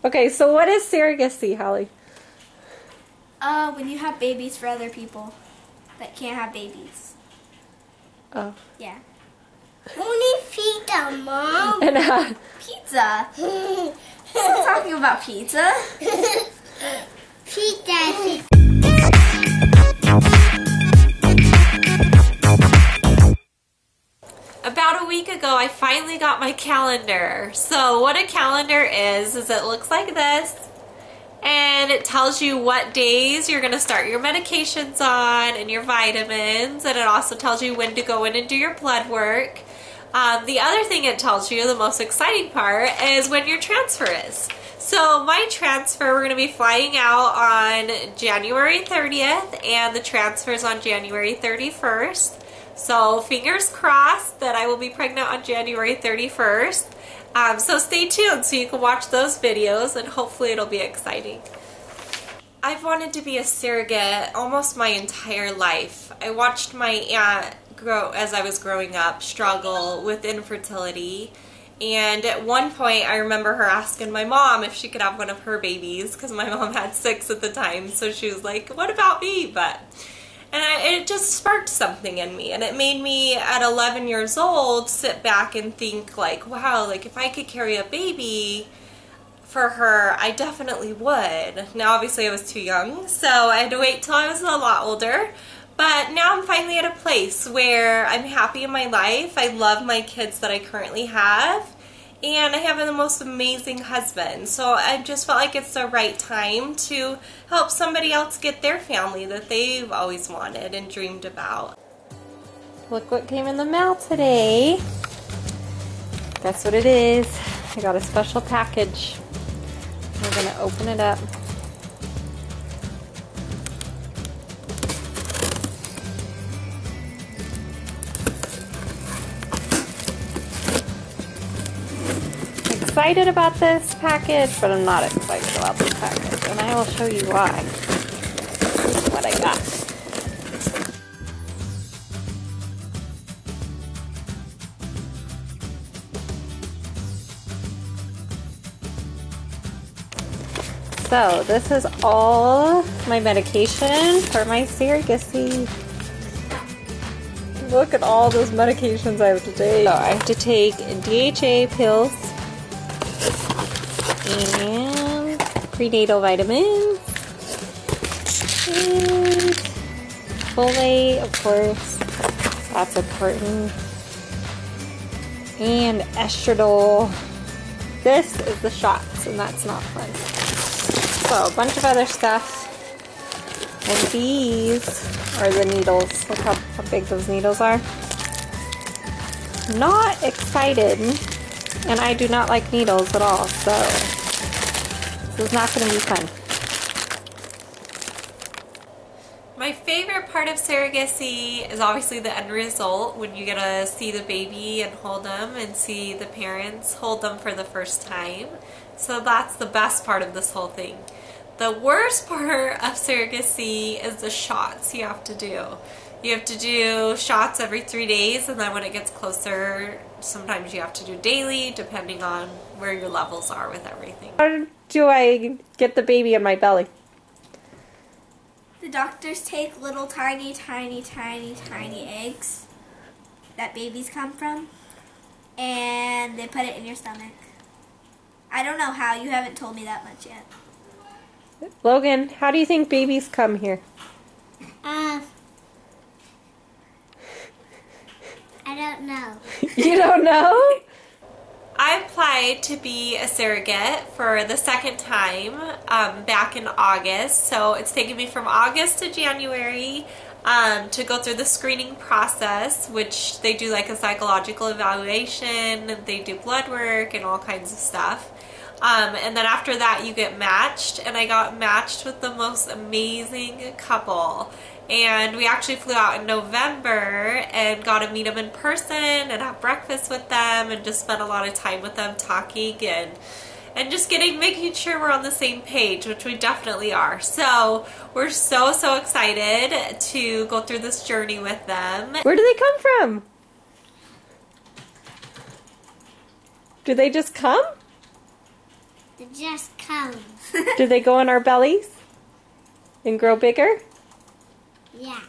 Okay, so what is surrogacy, Holly? When you have babies for other people that can't have babies. Oh. Yeah. Only pizza, Mom. And Pizza? I'm talking about pizza. Pizza. about a week ago, I finally got my calendar. So what a calendar is it looks like this. And it tells you what days you're going to start your medications on and your vitamins. And it also tells you when to go in and do your blood work. The other thing it tells you, the most exciting part, is when your transfer is. So my transfer, we're going to be flying out on January 30th, and the transfer is on January 31st. So fingers crossed that I will be pregnant on January 31st. So stay tuned so you can watch those videos, and hopefully it'll be exciting. I've wanted to be a surrogate almost my entire life. I watched my aunt grow as I was growing up, struggle with infertility. And at one point I remember her asking my mom if she could have one of her babies, because my mom had 6 at the time. So she was like, what about me? It just sparked something in me, and it made me, at 11 years old, sit back and think like, wow, like if I could carry a baby for her, I definitely would. Now obviously I was too young, so I had to wait till I was a lot older. But now I'm finally at a place where I'm happy in my life. I love my kids that I currently have. And I have the most amazing husband. So I just felt like it's the right time to help somebody else get their family that they've always wanted and dreamed about. Look what came in the mail today. That's what it is. I got a special package. We're going to open it up. Excited about this package, but I'm not excited about this package, and I will show you why. This is what I got. So this is all my medication for my surrogacy. Look at all those medications I have to take. So I have to take DHA pills, and prenatal vitamins, and folate, of course, that's important, and estradiol. This is the shots, and that's not fun. So a bunch of other stuff, and these are the needles. Look how big those needles are. Not excited. And I do not like needles at all, so this is not going to be fun. My favorite part of surrogacy is obviously the end result, when you get to see the baby and hold them, and see the parents hold them for the first time. So that's the best part of this whole thing. The worst part of surrogacy is the shots you have to do. You have to do shots every 3 days, and then when it gets closer, sometimes you have to do daily, depending on where your levels are with everything. How do I get the baby in my belly? The doctors take little tiny eggs that babies come from, and they put it in your stomach. I don't know how. You haven't told me that much yet. Logan, how do you think babies come here? I don't know. You don't know? I applied to be a surrogate for the second time back in August. So it's taken me from August to January to go through the screening process, which they do like a psychological evaluation, they do blood work and all kinds of stuff. And then after that you get matched, and I got matched with the most amazing couple. And we actually flew out in November and got to meet them in person and have breakfast with them and just spent a lot of time with them talking and just making sure we're on the same page, which we definitely are. So we're so excited to go through this journey with them. Where do they come from? Do they just come? They just come. Do they go in our bellies and grow bigger? Yeah.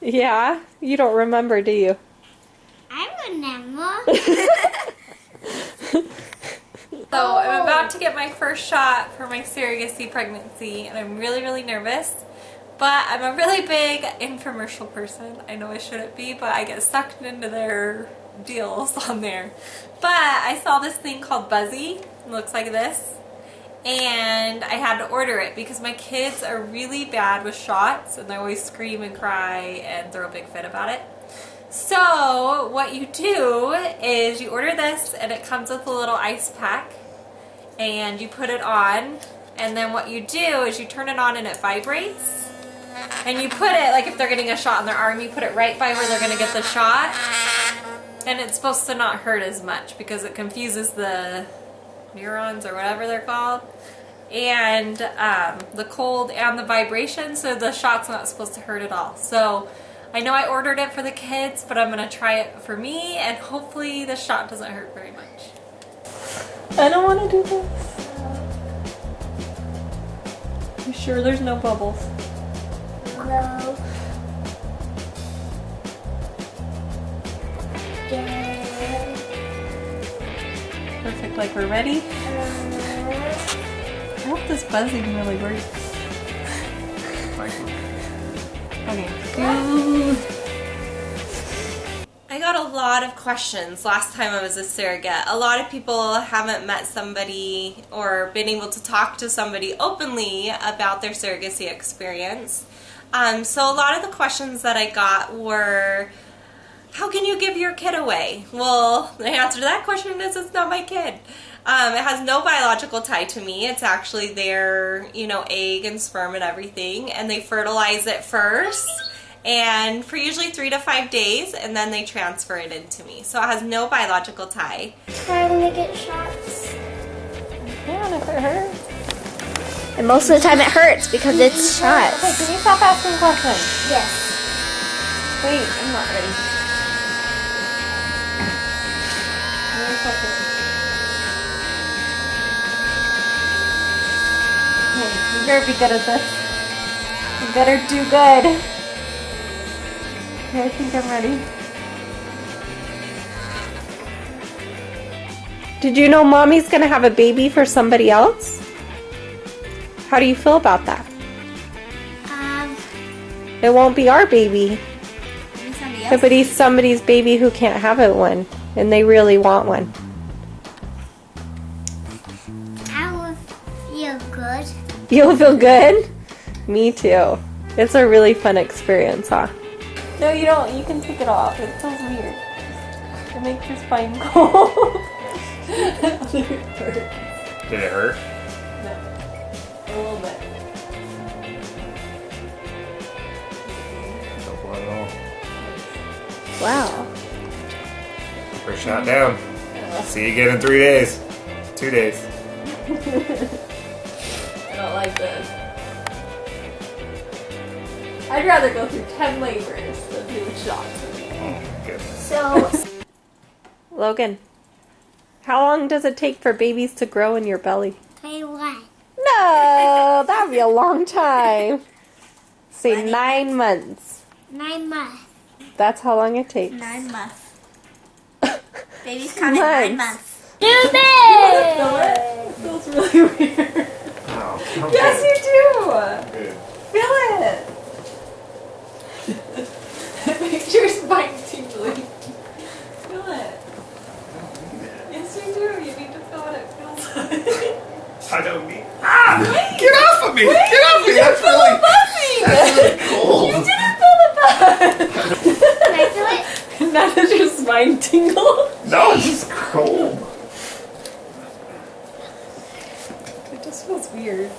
Yeah? You don't remember, do you? I remember. So I'm about to get my first shot for my surrogacy pregnancy, and I'm really, really nervous. But I'm a really big infomercial person. I know I shouldn't be, but I get sucked into their deals on there. But I saw this thing called Buzzy. It looks like this. And I had to order it because my kids are really bad with shots, and they always scream and cry and throw a big fit about it. So what you do is you order this, and it comes with a little ice pack, and you put it on, and then what you do is you turn it on and it vibrates, and you put it, like if they're getting a shot in their arm, you put it right by where they're going to get the shot, and it's supposed to not hurt as much because it confuses the neurons or whatever they're called, and the cold and the vibration, so the shot's not supposed to hurt at all. So I know I ordered it for the kids, but I'm going to try it for me, and hopefully the shot doesn't hurt very much. I don't want to do this. You sure there's no bubbles? No. Yeah. Perfect, like we're ready? I hope this buzzing really works. Okay. I got a lot of questions last time I was a surrogate. A lot of people haven't met somebody or been able to talk to somebody openly about their surrogacy experience. So a lot of the questions that I got were, how can you give your kid away? Well, the answer to that question is it's not my kid. It has no biological tie to me. It's actually their, egg and sperm and everything, and they fertilize it first, and for usually 3 to 5 days, and then they transfer it into me. So it has no biological tie. Try to get shots. Yeah, if it hurts. And most of the time it hurts because it's shots. Okay, can you stop asking questions? Yes. Wait, I'm not ready. Wait a second. Okay, you better be good at this. You better do good. Okay, I think I'm ready. Did you know Mommy's gonna have a baby for somebody else? How do you feel about that? It won't be our baby. But he's somebody's baby who can't have it one, and they really want one. I will feel good. You'll feel good? Me too. It's a really fun experience, huh? No, you don't. You can take it off. It feels weird. It makes your spine cold. Did it hurt? No. A little bit. No blood at all. Wow. First shot down. See you again in 3 days. 2 days. I don't like this. I'd rather go through 10 labors than do shots. Oh my goodness. So, Logan, how long does it take for babies to grow in your belly? 21. No, that'd be a long time. Say 9 months. 9 months. That's how long it takes. 9 months. Babies come in 9 months. Do this! It feels really weird. Oh, Yes, you do. Good. Feel it. It makes your spine tingling. Feel it. Yes, you do. You need to feel what it feels like. I don't need. Ah! Wait. Get off of me! Get off of me! That's Feel really, the buzzing. that's really cold. You didn't feel the buzz. Can I feel it? Now does your spine tingle? No, it's just cold. It just feels weird.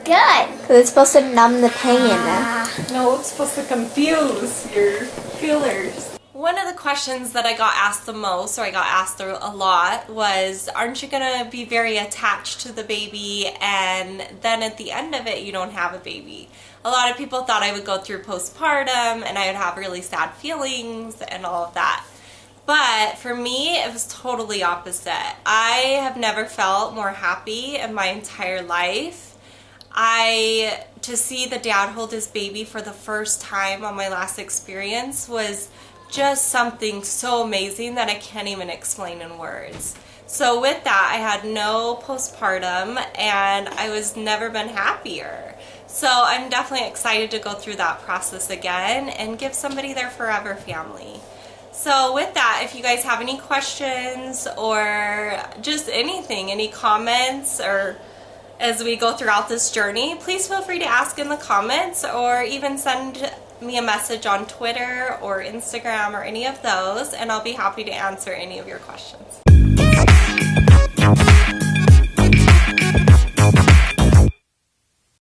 Good. Because it's supposed to numb the pain. No, it's supposed to confuse your feelers. One of the questions that I got asked the most, or I got asked a lot, was, aren't you going to be very attached to the baby and then at the end of it you don't have a baby? A lot of people thought I would go through postpartum and I would have really sad feelings and all of that. But for me, it was totally opposite. I have never felt more happy in my entire life. To see the dad hold his baby for the first time on my last experience was just something so amazing that I can't even explain in words. So with that, I had no postpartum, and I was never been happier. So I'm definitely excited to go through that process again and give somebody their forever family. So with that, if you guys have any questions or just anything, any comments, or as we go throughout this journey, please feel free to ask in the comments, or even send me a message on Twitter or Instagram or any of those, and I'll be happy to answer any of your questions.